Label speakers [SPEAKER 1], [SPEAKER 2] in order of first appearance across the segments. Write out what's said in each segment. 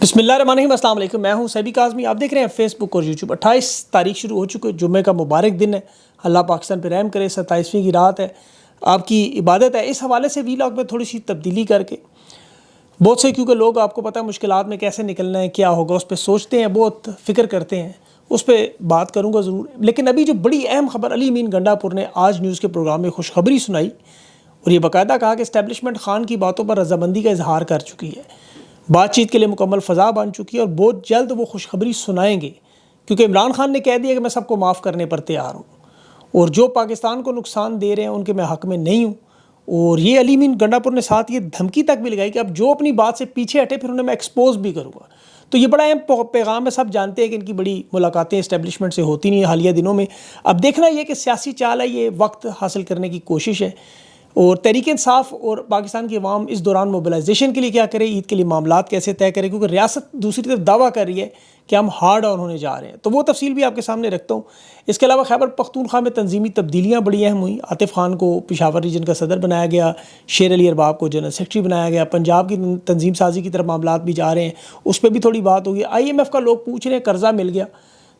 [SPEAKER 1] بسم اللہ الرحمن الرحیم، السلام علیکم۔ میں ہوں سیبی کاظمی، آپ دیکھ رہے ہیں فیس بک اور یوٹیوب۔ 28 تاریخ شروع ہو چکے، جمعے کا مبارک دن ہے، اللہ پاکستان پہ رحم کرے۔ 27ویں کی رات ہے، آپ کی عبادت ہے۔ اس حوالے سے ویلاگ میں تھوڑی سی تبدیلی کر کے بہت سے، کیونکہ لوگ آپ کو پتہ ہے مشکلات میں کیسے نکلنا ہے، کیا ہوگا، اس پہ سوچتے ہیں، بہت فکر کرتے ہیں، اس پہ بات کروں گا ضرور۔ لیکن ابھی جو بڑی اہم خبر علی امین گنڈا پور نے آج نیوز کے پروگرام میں خوشخبری سنائی، اور یہ باقاعدہ کہا کہ اسٹیبلشمنٹ خان کی باتوں پر رضامندی کا اظہار کر چکی ہے، بات چیت کے لیے مکمل فضا بن چکی ہے، اور بہت جلد وہ خوشخبری سنائیں گے، کیونکہ عمران خان نے کہہ دیا کہ میں سب کو معاف کرنے پر تیار ہوں، اور جو پاکستان کو نقصان دے رہے ہیں ان کے میں حق میں نہیں ہوں۔ اور یہ علی امین گنڈا پور نے ساتھ یہ دھمکی تک بھی لگائی کہ اب جو اپنی بات سے پیچھے ہٹے پھر انہیں میں ایکسپوز بھی کروں گا۔ تو یہ بڑا اہم پیغام ہے، سب جانتے ہیں کہ ان کی بڑی ملاقاتیں اسٹیبلشمنٹ سے ہوتی نہیں ہیں حالیہ دنوں میں۔ اب دیکھنا یہ کہ سیاسی چال ہے، یہ وقت حاصل کرنے کی کوشش ہے، اور تحریک انصاف اور پاکستان کی عوام اس دوران موبلائزیشن کے لیے کیا کرے، عید کے لیے معاملات کیسے طے کرے، کیونکہ ریاست دوسری طرف دعویٰ کر رہی ہے کہ ہم ہارڈ آن ہونے جا رہے ہیں، تو وہ تفصیل بھی آپ کے سامنے رکھتا ہوں۔ اس کے علاوہ خیبر پختونخوا میں تنظیمی تبدیلیاں بڑی اہم ہوئیں۔ عاطف خان کو پشاور ریجن کا صدر بنایا گیا، شیر علی ارباب کو جنرل سیکرٹری بنایا گیا، پنجاب کی تنظیم سازی کی طرف معاملات بھی جا رہے ہیں، اس پہ بھی تھوڑی بات ہوگی۔ IMF کا لوگ پوچھ رہے ہیں قرضہ مل گیا،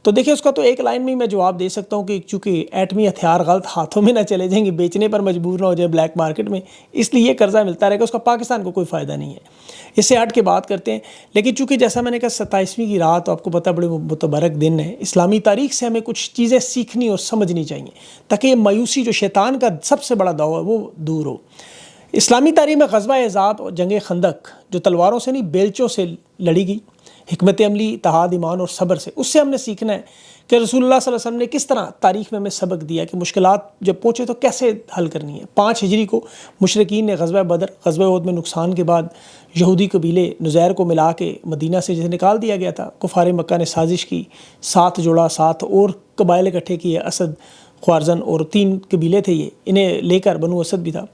[SPEAKER 1] تو دیکھیں اس کا تو ایک لائن میں ہی میں جواب دے سکتا ہوں کہ چونکہ ایٹمی ہتھیار غلط ہاتھوں میں نہ چلے جائیں گے، بیچنے پر مجبور نہ ہو جائے بلیک مارکیٹ میں، اس لیے یہ قرضہ ملتا رہے گا، اس کا پاکستان کو کوئی فائدہ نہیں ہے۔ اس سے ہٹ کے بات کرتے ہیں، لیکن چونکہ جیسا میں نے کہا 27ویں کی رات، آپ کو پتہ بڑے متبرک دن ہے، اسلامی تاریخ سے ہمیں کچھ چیزیں سیکھنی اور سمجھنی چاہیے تاکہ یہ مایوسی جو شیطان کا سب سے بڑا داؤ ہے وہ دور ہو۔ اسلامی تاریخ میں غزوہ احزاب اور جنگ خندق جو تلواروں سے نہیں بیلچوں سے لڑی گئی، حکمت عملی، اتحاد، ایمان اور صبر سے، اس سے ہم نے سیکھنا ہے کہ رسول اللہ صلی اللہ علیہ وسلم نے کس طرح تاریخ میں ہمیں سبق دیا کہ مشکلات جب پہنچے تو کیسے حل کرنی ہے۔ 5 ہجری کو مشرکین نے غزوہ بدر، غزوہ احد میں نقصان کے بعد یہودی قبیلے نزیر کو ملا کے مدینہ سے جسے نکال دیا گیا تھا، کفار مکہ نے سازش کی، ساتھ جوڑا، ساتھ اور قبائل اکٹھے کیے، اسد، خوارزن اور 3 قبیلے تھے، یہ انہیں لے کر بنو اسد بھی تھا،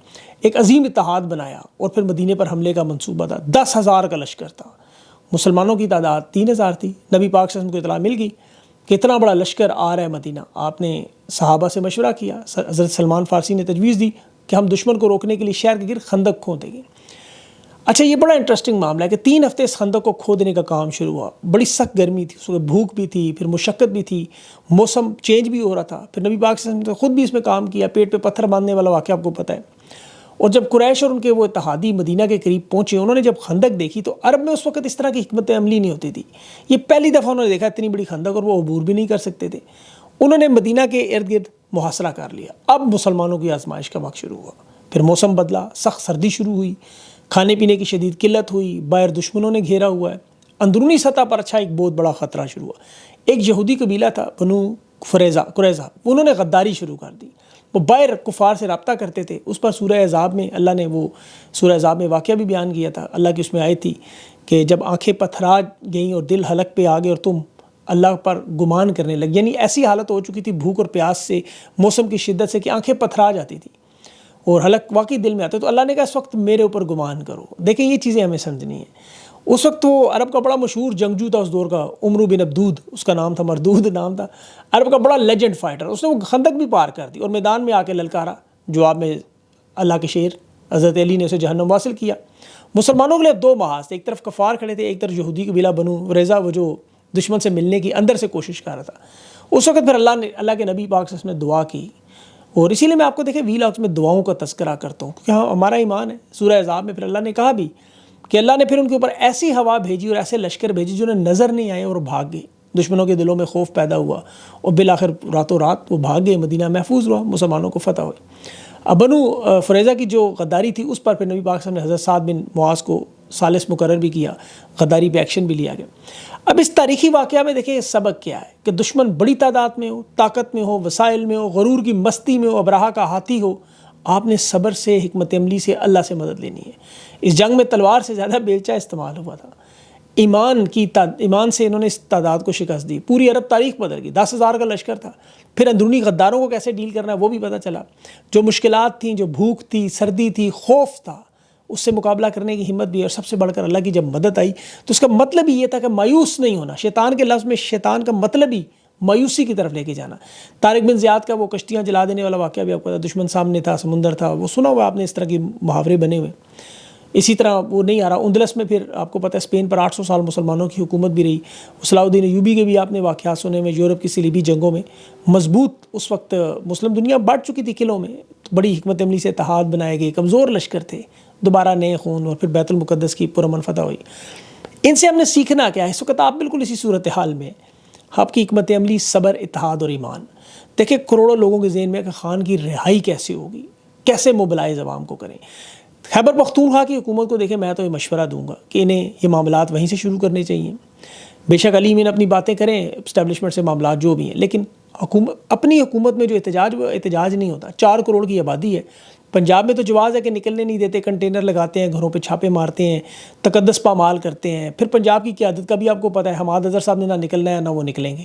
[SPEAKER 1] ایک عظیم اتحاد بنایا، اور پھر مدینے پر حملے کا منصوبہ تھا۔ 10,000 کا لشکر تھا، مسلمانوں کی تعداد 3,000 تھی۔ نبی پاک صلی اللہ علیہ وسلم کو اطلاع مل گئی کہ اتنا بڑا لشکر آ رہا ہے مدینہ، آپ نے صحابہ سے مشورہ کیا، حضرت سلمان فارسی نے تجویز دی کہ ہم دشمن کو روکنے کے لیے شہر کے گرد خندق کھودیں گے۔ اچھا، یہ بڑا انٹرسٹنگ معاملہ ہے کہ 3 ہفتے اس خندق کو کھودنے کا کام شروع ہوا، بڑی سخت گرمی تھی، اس وقت بھوک بھی تھی، پھر مشقت بھی تھی، موسم چینج بھی ہو رہا تھا، پھر نبی پاک صلی اللہ علیہ وسلم نے خود بھی اس میں کام کیا، پیٹ پہ پتھر باندھنے والا واقعہ آپ کو پتہ ہے۔ اور جب قریش اور ان کے وہ اتحادی مدینہ کے قریب پہنچے، انہوں نے جب خندق دیکھی تو عرب میں اس وقت اس طرح کی حکمت عملی نہیں ہوتی تھی، یہ پہلی دفعہ انہوں نے دیکھا اتنی بڑی خندق، اور وہ عبور بھی نہیں کر سکتے تھے۔ انہوں نے مدینہ کے ارد گرد محاصرہ کر لیا۔ اب مسلمانوں کی آزمائش کا وقت شروع ہوا، پھر موسم بدلا، سخت سردی شروع ہوئی، کھانے پینے کی شدید قلت ہوئی، باہر دشمنوں نے گھیرا ہوا ہے، اندرونی سطح پر ایک بہت بڑا خطرہ شروع ہوا۔ ایک یہودی قبیلہ تھا بنو قریظہ، انہوں نے غداری شروع کر دی، وہ باہر کفار سے رابطہ کرتے تھے۔ اس پر سورہ احزاب میں اللہ نے وہ سورہ احزاب میں واقعہ بھی بیان کیا تھا، اللہ کی اس میں آیت تھی کہ جب آنکھیں پتھرا گئیں اور دل حلق پہ آ گئے اور تم اللہ پر گمان کرنے لگے، یعنی ایسی حالت ہو چکی تھی بھوک اور پیاس سے، موسم کی شدت سے، کہ آنکھیں پتھرا جاتی تھی اور حلق واقعی دل میں آتے، تو اللہ نے کہا اس وقت میرے اوپر گمان کرو۔ دیکھیں یہ چیزیں ہمیں سمجھنی ہیں۔ اس وقت وہ عرب کا بڑا مشہور جنگجو تھا اس دور کا، عمرو بن عبدود اس کا نام تھا، مردود نام تھا، عرب کا بڑا لیجنڈ فائٹر، اس نے وہ خندق بھی پار کر دی اور میدان میں آ کے للکارا، جواب میں اللہ کے شیر حضرت علی نے اسے جہنم واصل کیا۔ مسلمانوں کے لیے 2 محاذ تھے، ایک طرف کفار کھڑے تھے، ایک طرف یہودی قبیلہ بنو قریظہ، وہ جو دشمن سے ملنے کی اندر سے کوشش کر رہا تھا۔ اس وقت پھر اللہ کے نبی پاک صلی اللہ علیہ وسلم نے دعا کی، اور اسی لیے میں آپ کو دیکھیں ویلاگز میں دعاؤں کا تذکرہ کرتا ہوں، کیونکہ ہمارا ایمان ہے۔ سورہ احزاب میں پھر اللہ نے کہا بھی کہ اللہ نے پھر ان کے اوپر ایسی ہوا بھیجی اور ایسے لشکر بھیجی جو انہیں نظر نہیں آئے اور بھاگ گئے، دشمنوں کے دلوں میں خوف پیدا ہوا، اور بالآخر راتوں رات وہ بھاگ گئے، مدینہ محفوظ ہوا، مسلمانوں کو فتح ہوئی۔ اب بنو قریظہ کی جو غداری تھی اس پر پھر نبی پاک صلی اللہ علیہ وسلم نے حضرت سعد بن معاذ کو ثالث مقرر بھی کیا، غداری پہ ایکشن بھی لیا گیا۔ اب اس تاریخی واقعہ میں دیکھیں سبق کیا ہے کہ دشمن بڑی تعداد میں ہو، طاقت میں ہو، وسائل میں ہو، غرور کی مستی میں ہو، ابراہا کا ہاتھی ہو، آپ نے صبر سے، حکمت عملی سے، اللہ سے مدد لینی ہے۔ اس جنگ میں تلوار سے زیادہ بیلچہ استعمال ہوا تھا، ایمان سے انہوں نے اس تعداد کو شکست دی، پوری عرب تاریخ بدل گئی۔ 10,000 کا لشکر تھا، پھر اندرونی غداروں کو کیسے ڈیل کرنا ہے وہ بھی پتہ چلا، جو مشکلات تھیں، جو بھوک تھی، سردی تھی، خوف تھا، اس سے مقابلہ کرنے کی ہمت بھی، اور سب سے بڑھ کر اللہ کی جب مدد آئی تو اس کا مطلب ہی یہ تھا کہ مایوس نہیں ہونا۔ شیطان کے لفظ میں شیطان کا مطلب ہی مایوسی کی طرف لے کے جانا۔ طارق بن زیاد کا وہ کشتیاں جلا دینے والا واقعہ بھی آپ کو پتا، دشمن سامنے تھا، سمندر تھا، وہ سنا ہوا آپ نے، اس طرح کے محاورے بنے ہوئے۔ اسی طرح وہ نہیں آ رہا. اندلس میں پھر آپ کو پتہ ہے اسپین پر 800 سال مسلمانوں کی حکومت بھی رہی. صلاح الدین ایوبی کے بھی آپ نے واقعات سنے میں یورپ کی صلیبی جنگوں میں مضبوط اس وقت مسلم دنیا بڑھ چکی تھی قلعوں میں, بڑی حکمت عملی سے اتحاد بنائے گئے, کمزور لشکر تھے, دوبارہ نئے خون, اور پھر بیت المقدس کی پرامن فتح ہوئی. ان سے ہم نے سیکھنا کیا ہے؟ اس وقت آپ بالکل اسی صورتحال میں, آپ کی حکمت عملی, صبر, اتحاد اور ایمان. دیکھیں کروڑوں لوگوں کے ذہن میں کہ خان کی رہائی کیسے ہوگی, کیسے موبلائز عوام کو کریں. خیبر پختونخوا کی حکومت کو دیکھیں, میں تو یہ مشورہ دوں گا کہ انہیں یہ معاملات وہیں سے شروع کرنے چاہیے. بے شک علی مین اپنی باتیں کریں, اسٹیبلشمنٹ سے معاملات جو بھی ہیں, لیکن اپنی حکومت میں جو احتجاج, وہ احتجاج نہیں ہوتا. 4 کروڑ کی آبادی ہے. پنجاب میں تو جواز ہے کہ نکلنے نہیں دیتے, کنٹینر لگاتے ہیں, گھروں پہ چھاپے مارتے ہیں, تقدس پامال کرتے ہیں. پھر پنجاب کی قیادت کا بھی آپ کو پتہ ہے, حماد اظہر صاحب نے نہ نکلنا ہے نہ وہ نکلیں گے.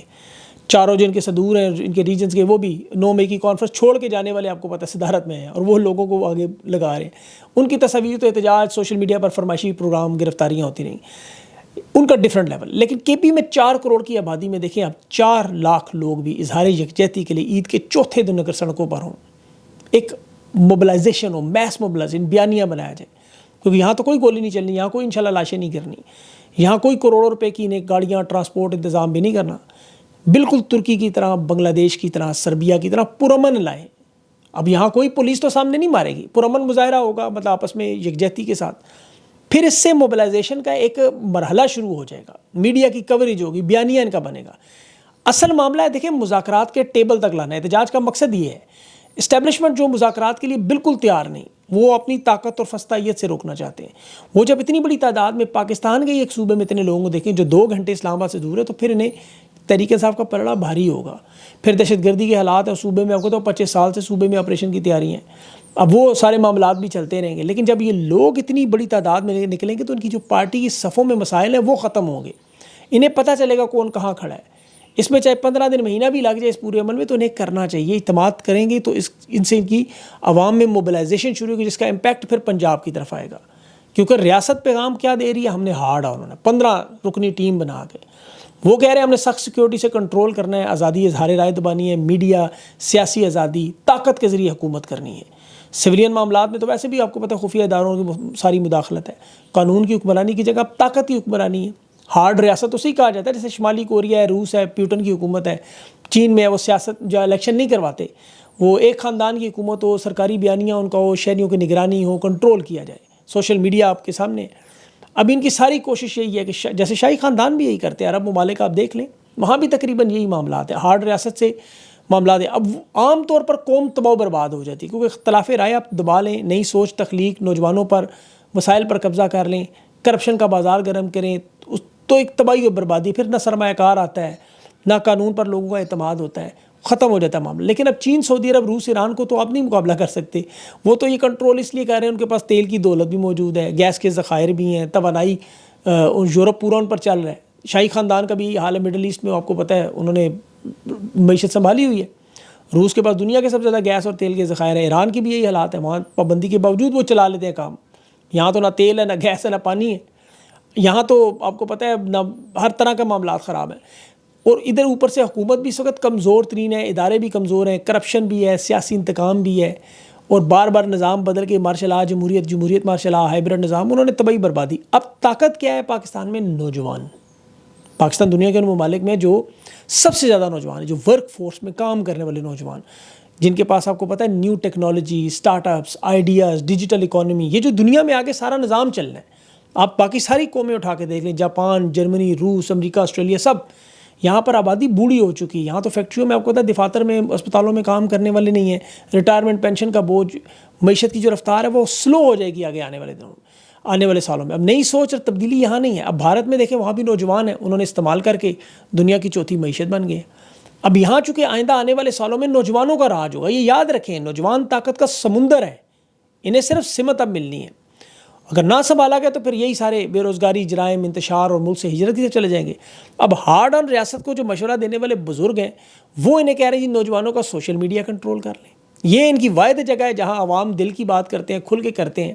[SPEAKER 1] چاروں جو ان کے صدور ہیں, ان کے ریجنز کے, وہ بھی 9 مئی کی کانفرنس چھوڑ کے جانے والے آپ کو پتہ ہے صدارت میں ہیں, اور وہ لوگوں کو آگے لگا رہے ہیں. ان کی تصاویر تو احتجاج, سوشل میڈیا پر فرمائشی پروگرام, گرفتاریاں ہوتی رہیں, ان کا ڈیفرنٹ لیول. لیکن کے پی میں 4 کروڑ کی آبادی میں دیکھیں آپ 4 لاکھ لوگ بھی اظہار یکجہتی کے لیے عید کے چوتھے دن اگر سڑکوں پر ہوں, ایک موبلائزیشن ہو, میس موبلائزیشن, بیانیہ بنایا جائے. کیونکہ یہاں تو کوئی گولی نہیں چلنی, یہاں کوئی انشاءاللہ لاشیں نہیں گرنی, یہاں کوئی کروڑوں روپے کی گاڑیاں, ٹرانسپورٹ انتظام بھی نہیں کرنا. بالکل ترکی کی طرح, بنگلہ دیش کی طرح, سربیا کی طرح پرامن لائیں. اب یہاں کوئی پولیس تو سامنے نہیں مارے گی, پرامن مظاہرہ ہوگا, مطلب آپس میں یکجہتی کے ساتھ. پھر اس سے موبلائزیشن کا ایک مرحلہ شروع ہو جائے گا, میڈیا کی کوریج ہوگی, بیانیہ ان کا بنے گا. اصل معاملہ ہے دیکھیں مذاکرات کے ٹیبل تک لانا ہے. احتجاج کا مقصد یہ ہے. اسٹیبلشمنٹ جو مذاکرات کے لیے بالکل تیار نہیں, وہ اپنی طاقت اور فستائیت سے روکنا چاہتے ہیں. وہ جب اتنی بڑی تعداد میں پاکستان کے ایک صوبے میں اتنے لوگوں کو دیکھیں جو 2 گھنٹے اسلام آباد سے دور ہے, تو پھر انہیں تحریک انصاف کا پلڑا بھاری ہوگا. پھر دہشت گردی کے حالات ہیں صوبے میں, آپ کو تو 25 سال سے صوبے میں آپریشن کی تیاری ہیں. اب وہ سارے معاملات بھی چلتے رہیں گے, لیکن جب یہ لوگ اتنی بڑی تعداد میں نکلیں گے تو ان کی جو پارٹی کی صفوں میں مسائل ہیں وہ ختم ہوں گے. انہیں پتہ چلے گا کون کہاں کھڑا ہے. اس میں چاہے 15 دن, مہینہ بھی لگ جائے اس پورے عمل میں, تو انہیں کرنا چاہیے. اعتماد کریں گے تو ان سے ان کی عوام میں موبلائزیشن شروع ہوگی, جس کا امپیکٹ پھر پنجاب کی طرف آئے گا. کیونکہ ریاست پیغام کیا دے رہی ہے, ہم نے ہارڈ آن ہونا ہے. 15 رکنی ٹیم بنا کے وہ کہہ رہے ہیں ہم نے سخت سیکیورٹی سے کنٹرول کرنا ہے, آزادی اظہار رائے دبانی ہے, میڈیا, سیاسی آزادی, طاقت کے ذریعے حکومت کرنی ہے. سویلین معاملات میں تو ویسے بھی آپ کو پتہ ہے خفیہ اداروں کی ساری مداخلت ہے. قانون کی حکمرانی کی جگہ طاقت کی حکمرانی ہے. ہارڈ ریاست اسی کہا جاتا ہے, جیسے شمالی کوریا ہے, روس ہے, پیوٹن کی حکومت ہے. چین میں وہ سیاست جو الیکشن نہیں کرواتے, وہ ایک خاندان کی حکومت ہو, سرکاری بیانیاں ان کا ہو, شہریوں کی نگرانی ہو, کنٹرول کیا جائے. سوشل میڈیا آپ کے سامنے. اب ان کی ساری کوشش یہی ہے کہ جیسے شاہی خاندان بھی یہی کرتے ہیں, عرب ممالک آپ دیکھ لیں, وہاں بھی تقریباً یہی معاملات ہیں. ہارڈ ریاست سے معاملات ہیں. اب عام طور پر قوم تباہ و برباد ہو جاتی ہے, کیونکہ اختلاف رائے آپ دبا لیں, نئی سوچ تخلیق, نوجوانوں پر وسائل پر قبضہ کر لیں, کرپشن کا بازار گرم کریں, تو ایک تباہی و بربادی. پھر نہ سرمایہ کار آتا ہے, نہ قانون پر لوگوں کا اعتماد ہوتا ہے, ختم ہو جاتا ہے معاملہ. لیکن اب چین, سعودی عرب, روس, ایران کو تو آپ نہیں مقابلہ کر سکتے. وہ تو یہ کنٹرول اس لیے کر رہے ہیں, ان کے پاس تیل کی دولت بھی موجود ہے, گیس کے ذخائر بھی ہیں, توانائی, یورپ پورا ان پر چل رہا ہے. شاہی خاندان کا بھی حال ہے مڈل ایسٹ میں, آپ کو پتہ ہے انہوں نے معیشت سنبھالی ہوئی ہے. روس کے پاس دنیا کے سب سے زیادہ گیس اور تیل کے ذخائر ہیں. ایران کی بھی یہی حالات ہیں, وہاں پابندی کے باوجود وہ چلا لیتے ہیں کام. یہاں تو نہ تیل ہے, نہ گیس ہے, نہ پانی ہے. یہاں تو آپ کو پتہ ہے نہ ہر طرح کا معاملات خراب ہیں. اور ادھر اوپر سے حکومت بھی اس وقت کمزور ترین ہے, ادارے بھی کمزور ہیں, کرپشن بھی ہے, سیاسی انتقام بھی ہے, اور بار بار نظام بدل کے مارشل لا, جمہوریت مارشل لا, ہائبرڈ نظام, انہوں نے تباہی بربادی. اب طاقت کیا ہے پاکستان میں؟ نوجوان. پاکستان دنیا کے ان ممالک میں جو سب سے زیادہ نوجوان ہیں, جو ورک فورس میں کام کرنے والے نوجوان, جن کے پاس آپ کو پتہ ہے new technology, start ups, ideas, digital economy, یہ جو دنیا میں آگے سارا نظام چل رہا ہے. آپ باقی ساری قومیں اٹھا کے دیکھ لیں, جاپان, جرمنی, روس, امریکہ, آسٹریلیا, سب یہاں پر آبادی بوڑھی ہو چکی ہے. یہاں تو فیکٹریوں میں آپ کو پتہ ہے دفاتر میں, اسپتالوں میں کام کرنے والے نہیں ہیں. ریٹائرمنٹ پینشن کا بوجھ, معیشت کی جو رفتار ہے وہ سلو ہو جائے گی آگے آنے والے سالوں میں. اب نئی سوچ اور تبدیلی یہاں نہیں ہے. اب بھارت میں دیکھیں وہاں بھی نوجوان ہیں, انہوں نے استعمال کر کے دنیا کی چوتھی معیشت بن گئے. اب یہاں چونکہ آئندہ آنے والے سالوں میں نوجوانوں کا راج ہوگا. یہ یاد رکھیں, نوجوان طاقت کا سمندر ہے, انہیں صرف سمت اب ملنی ہے. اگر نہ سنبھالا گیا تو پھر یہی سارے بے روزگاری, جرائم, انتشار اور ملک سے ہجرت کی طرف چلے جائیں گے. اب ہارڈ آن ریاست کو جو مشورہ دینے والے بزرگ ہیں, وہ انہیں کہہ رہے ہیں جی نوجوانوں کا سوشل میڈیا کنٹرول کر لیں. یہ ان کی واحد جگہ ہے جہاں عوام دل کی بات کرتے ہیں, کھل کے کرتے ہیں.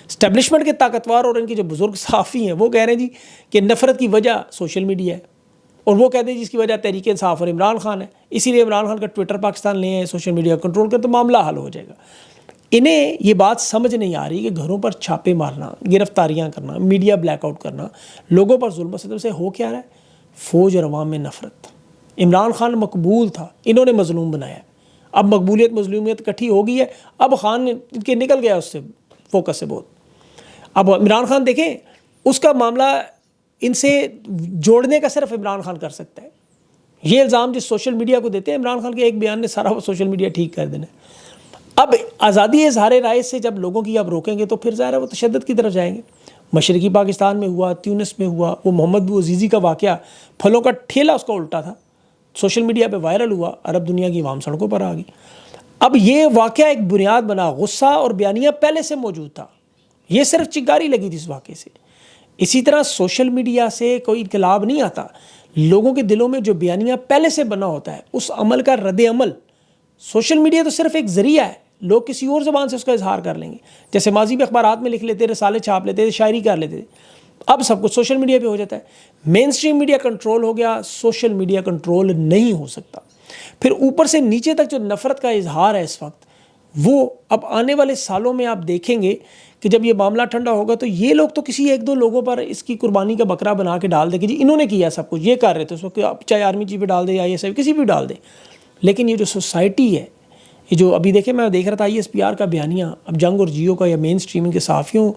[SPEAKER 1] اسٹیبلشمنٹ کے طاقتور اور ان کے جو بزرگ صحافی ہیں وہ کہہ رہے ہیں جی کہ نفرت کی وجہ سوشل میڈیا ہے, اور وہ کہتے ہیں جس کی وجہ تحریک انصاف اور عمران خان ہے. اسی لیے عمران خان کا ٹویٹر پاکستان لے ہیں, سوشل میڈیا کنٹرول کر, تو معاملہ حل ہو جائے گا. انہیں یہ بات سمجھ نہیں آ رہی کہ گھروں پر چھاپے مارنا، گرفتاریاں کرنا، میڈیا بلیک آؤٹ کرنا، لوگوں پر ظلم و ستم سے ہو کیا رہا ہے؟ فوج اور عوام میں نفرت۔ عمران خان مقبول تھا، انہوں نے مظلوم بنایا ہے۔ اب مقبولیت مظلومیت اکٹھی ہو گئی ہے، اب خان ان کے نکل گیا اس سے فوکس سے بہت۔ اب عمران خان دیکھیں، اس کا معاملہ ان سے جوڑنے کا صرف عمران خان کر سکتا ہے۔ یہ الزام جس سوشل میڈیا کو دیتے ہیں، عمران خان کے ایک بیان نے سارا وہ سوشل میڈیا ٹھیک کر دینا ہے۔ اب آزادی اظہار رائے سے جب لوگوں کی آپ روکیں گے تو پھر ظاہر ہے وہ تشدد کی طرف جائیں گے۔ مشرقی پاکستان میں ہوا، تیونس میں ہوا، وہ محمد بو عزیزی کا واقعہ، پھلوں کا ٹھیلا اس کا الٹا تھا، سوشل میڈیا پہ وائرل ہوا، عرب دنیا کی عوام سڑکوں پر آ گئی۔ اب یہ واقعہ ایک بنیاد بنا، غصہ اور بیانیہ پہلے سے موجود تھا، یہ صرف چنگاری لگی تھی اس واقعے سے۔ اسی طرح سوشل میڈیا سے کوئی انقلاب نہیں آتا، لوگوں کے دلوں میں جو بیانیہ پہلے سے بنا ہوتا ہے اس عمل کا رد عمل۔ سوشل میڈیا تو صرف ایک ذریعہ ہے، لوگ کسی اور زبان سے اس کا اظہار کر لیں گے، جیسے ماضی میں اخبارات میں لکھ لیتے، رسالے چھاپ لیتے، شاعری کر لیتے، اب سب کچھ سوشل میڈیا پہ ہو جاتا ہے۔ مین سٹریم میڈیا کنٹرول ہو گیا، سوشل میڈیا کنٹرول نہیں ہو سکتا۔ پھر اوپر سے نیچے تک جو نفرت کا اظہار ہے اس وقت، وہ اب آنے والے سالوں میں آپ دیکھیں گے کہ جب یہ معاملہ ٹھنڈا ہوگا تو یہ لوگ تو کسی ایک دو لوگوں پر اس کی قربانی کا بکرا بنا کے ڈال دیں کہ جی انہوں نے کیا سب کچھ، یہ کر رہے تھے اس وقت، آپ چاہے آرمی چیف پہ ڈال دیں یا ISI کسی بھی ڈال دیں۔ لیکن یہ جو سوسائٹی ہے، یہ جو ابھی دیکھیں، میں دیکھ رہا تھا ISPR کا بیانیہ، اب جنگ اور جیو کا یا مین اسٹریمنگ کے صحافیوں،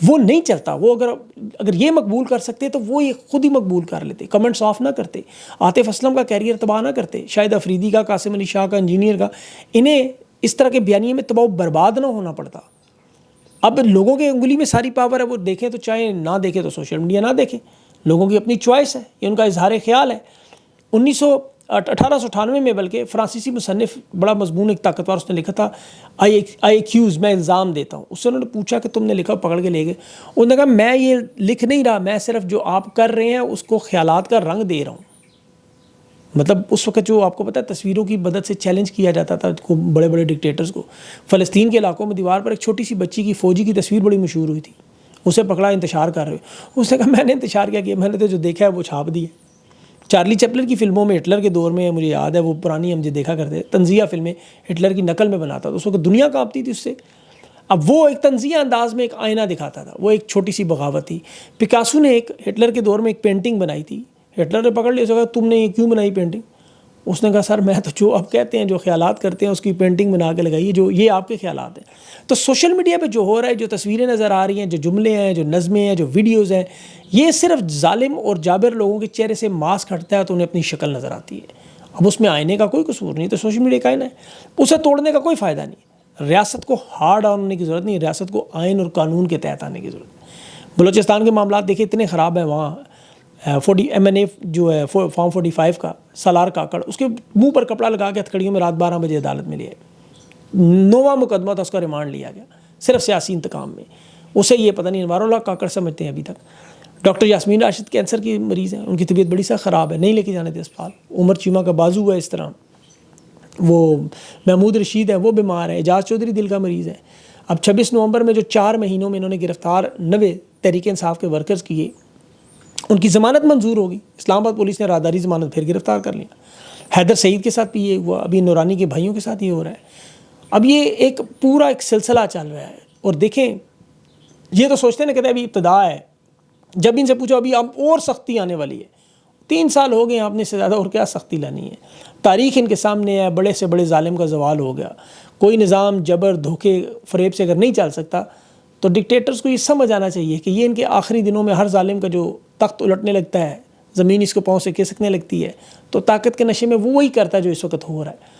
[SPEAKER 1] وہ نہیں چلتا۔ وہ اگر یہ مقبول کر سکتے تو وہ یہ خود ہی مقبول کر لیتے، کمنٹس آف نہ کرتے، عاطف اسلم کا کیریئر تباہ نہ کرتے، شاہد افریدی کا، قاسم علی شاہ کا، انجینئر کا، انہیں اس طرح کے بیانیے میں تباہ و برباد نہ ہونا پڑتا۔ اب لوگوں کے انگلی میں ساری پاور ہے، وہ دیکھیں تو چاہے نہ دیکھیں، تو سوشل میڈیا نہ دیکھیں، لوگوں کی اپنی چوائس ہے، یہ ان کا اظہار خیال ہے۔ 1898 میں بلکہ فرانسیسی مصنف، بڑا مضمون ایک طاقتور، اس نے لکھا تھا آئی ایکیوز، میں الزام دیتا ہوں۔ اس سے انہوں نے پوچھا کہ تم نے لکھا، پکڑ کے لے گئے، انہوں نے کہا میں یہ لکھ نہیں رہا، میں صرف جو آپ کر رہے ہیں اس کو خیالات کا رنگ دے رہا ہوں۔ مطلب اس وقت جو آپ کو پتہ ہے تصویروں کی مدد سے چیلنج کیا جاتا تھا بڑے بڑے ڈکٹیٹرز کو، فلسطین کے علاقوں میں دیوار پر ایک چھوٹی سی بچی کی، فوجی کی تصویر بڑی مشہور ہوئی تھی، اسے پکڑا انتشار کر رہے، اس نے کہا میں نے انتشار کیا میں نے تو جو دیکھا ہے وہ چھاپ دی ہے۔ چارلی چپلن کی فلموں میں، ہٹلر کے دور میں، مجھے یاد ہے وہ پرانی ہم جو دیکھا کرتے، تنزیہ فلمیں ہٹلر کی نقل میں بناتا تھا، اس وقت دنیا کانپتی تھی اس سے۔ اب وہ ایک تنزیہ انداز میں ایک آئینہ دکھاتا تھا، وہ ایک چھوٹی سی بغاوت تھی۔ پکاسو نے ایک ہٹلر کے دور میں ایک پینٹنگ بنائی تھی، ہٹلر نے پکڑ لیا، اس نے کہا تم نے یہ کیوں بنائی پینٹنگ؟ اس نے کہا سر میں تو جو آپ کہتے ہیں، جو خیالات کرتے ہیں اس کی پینٹنگ بنا کے لگائیے، جو یہ آپ کے خیالات ہیں۔ تو سوشل میڈیا پہ جو ہو رہا ہے، جو تصویریں نظر آ رہی ہیں، جو جملے ہیں، جو نظمیں ہیں، جو ویڈیوز ہیں، یہ صرف ظالم اور جابر لوگوں کے چہرے سے ماسک ہٹتا ہے تو انہیں اپنی شکل نظر آتی ہے۔ اب اس میں آئینے کا کوئی قصور نہیں، تو سوشل میڈیا کا آئینہ ہے، اسے توڑنے کا کوئی فائدہ نہیں۔ ریاست کو ہارڈ آن ہونے کی ضرورت نہیں، ریاست کو آئین اور قانون کے تحت آنے کی ضرورت ہے۔ بلوچستان کے معاملات دیکھیں اتنے خراب ہیں، وہاں MNA جو ہے فارم 45 کا سالار کاکڑ، اس کے منہ پر کپڑا لگا کے ہتھکڑیوں میں رات 12 بجے عدالت میں لیا، 9واں مقدمہ تھا، اس کا ریمانڈ لیا گیا صرف سیاسی انتقام میں۔ اسے یہ پتہ نہیں، انوار اللہ کاکڑ سمجھتے ہیں ابھی تک۔ ڈاکٹر یاسمین راشد کینسر کی مریض ہیں، ان کی طبیعت بڑی سخت خراب ہے، نہیں لے کے جانے تھے اسپتال۔ عمر چیمہ کا بازو ہے اس طرح، وہ محمود رشید ہے، وہ بیمار ہے، اعجاز چودھری دل کا مریض ہے۔ اب 26 نومبر میں جو 4 مہینوں میں انہوں نے گرفتار 90 تحریک انصاف کے ورکرز کیے، ان کی ضمانت منظور ہوگی، اسلام آباد پولیس نے راداری ضمانت پھر گرفتار کر لیا۔ حیدر سعید کے ساتھ بھی یہ ہوا، ابھی نورانی کے بھائیوں کے ساتھ یہ ہو رہا ہے۔ اب یہ ایک پورا ایک سلسلہ چل رہا ہے، اور دیکھیں یہ تو سوچتے ہیں نا، کہتے ہیں ابھی ابتدا ہے، جب ان سے پوچھو ابھی اب اور سختی آنے والی ہے، 3 سال ہو گئے ہیں، آپ نے اس سے زیادہ اور کیا سختی لانی ہے؟ تاریخ ان کے سامنے ہے، بڑے سے بڑے ظالم کا زوال ہو گیا۔ کوئی نظام جبر، دھوکے، فریب سے اگر نہیں چل سکتا تو ڈکٹیٹرز کو یہ سمجھ آنا چاہیے کہ یہ ان کے آخری دنوں میں ہر ظالم کا جو تخت الٹنے لگتا ہے، زمین اس کو پاؤں سے کھسکنے لگتی ہے، تو طاقت کے نشے میں وہ وہی کرتا ہے جو اس وقت ہو رہا ہے،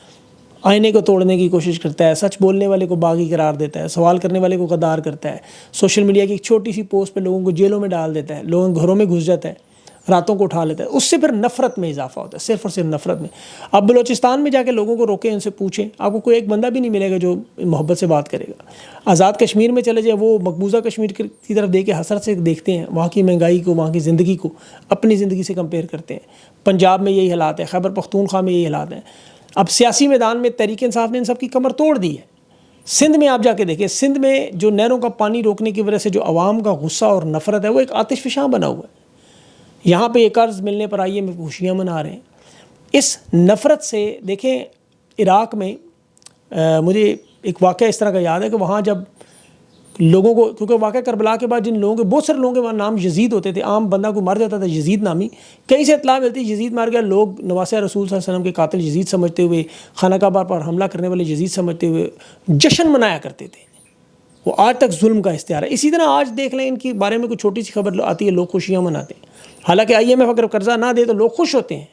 [SPEAKER 1] آئینے کو توڑنے کی کوشش کرتا ہے، سچ بولنے والے کو باغی قرار دیتا ہے، سوال کرنے والے کو غدار کرتا ہے، سوشل میڈیا کی ایک چھوٹی سی پوسٹ پہ لوگوں کو جیلوں میں ڈال دیتا ہے، لوگوں کے گھروں میں گھس جاتا ہے، راتوں کو اٹھا لیتا ہے، اس سے پھر نفرت میں اضافہ ہوتا ہے، صرف اور صرف نفرت میں۔ اب بلوچستان میں جا کے لوگوں کو روکیں، ان سے پوچھیں، آپ کو کوئی ایک بندہ بھی نہیں ملے گا جو محبت سے بات کرے گا۔ آزاد کشمیر میں چلے جائیں، وہ مقبوضہ کشمیر کی طرف دیکھ کے حسرت سے دیکھتے ہیں، وہاں کی مہنگائی کو، وہاں کی زندگی کو اپنی زندگی سے کمپیئر کرتے ہیں۔ پنجاب میں یہی حالات ہے، خیبر پختونخوا میں یہی حالات ہیں۔ اب سیاسی میدان میں تحریک انصاف نے ان سب کی کمر توڑ دی ہے۔ سندھ میں آپ جا کے دیکھیں، سندھ میں جو نہروں کا پانی روکنے کی وجہ سے جو عوام کا غصہ اور نفرت ہے، وہ ایک آتش فشاں بنا ہوا ہے۔ یہاں پہ یہ قرض ملنے پر آئیے میں خوشیاں منا رہے ہیں۔ اس نفرت سے دیکھیں، عراق میں مجھے ایک واقعہ اس طرح کا یاد ہے کہ وہاں جب لوگوں کو، کیونکہ واقعہ کربلا کے بعد جن لوگوں کے بہت سارے لوگوں کے وہاں نام یزید ہوتے تھے، عام بندہ کو مر جاتا تھا یزید نامی، کہیں سے اطلاع ملتی یزید مار گیا، لوگ نواسہ رسول صلی اللہ علیہ وسلم کے قاتل یزید سمجھتے ہوئے، خانہ کعبہ پر حملہ کرنے والے یزید سمجھتے ہوئے جشن منایا کرتے تھے. وہ آج تک ظلم کا اشتہار ہے. اسی طرح آج دیکھ لیں ان کے بارے میں کوئی چھوٹی سی خبر آتی ہے، لوگ خوشیاں مناتے ہیں. حالانکہ IMF اگر قرضہ نہ دے تو لوگ خوش ہوتے ہیں.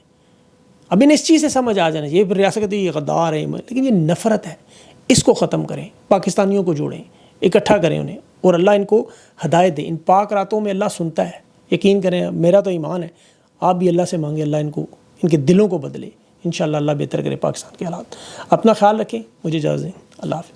[SPEAKER 1] اب انہیں اس چیز سے سمجھ آ جانا، یہ ریاست کہتی ہے یہ غدار ہے، لیکن یہ نفرت ہے. اس کو ختم کریں، پاکستانیوں کو جوڑیں، اکٹھا کریں انہیں، اور اللہ ان کو ہدایت دے. ان پاک راتوں میں اللہ سنتا ہے، یقین کریں. میرا تو ایمان ہے، آپ بھی اللہ سے مانگیں اللہ ان کو، ان کے دلوں کو بدلے. انشاءاللہ اللہ بہتر کرے پاکستان کے حالات. اپنا خیال رکھیں، مجھے اجازت دیں. اللہ حافظ.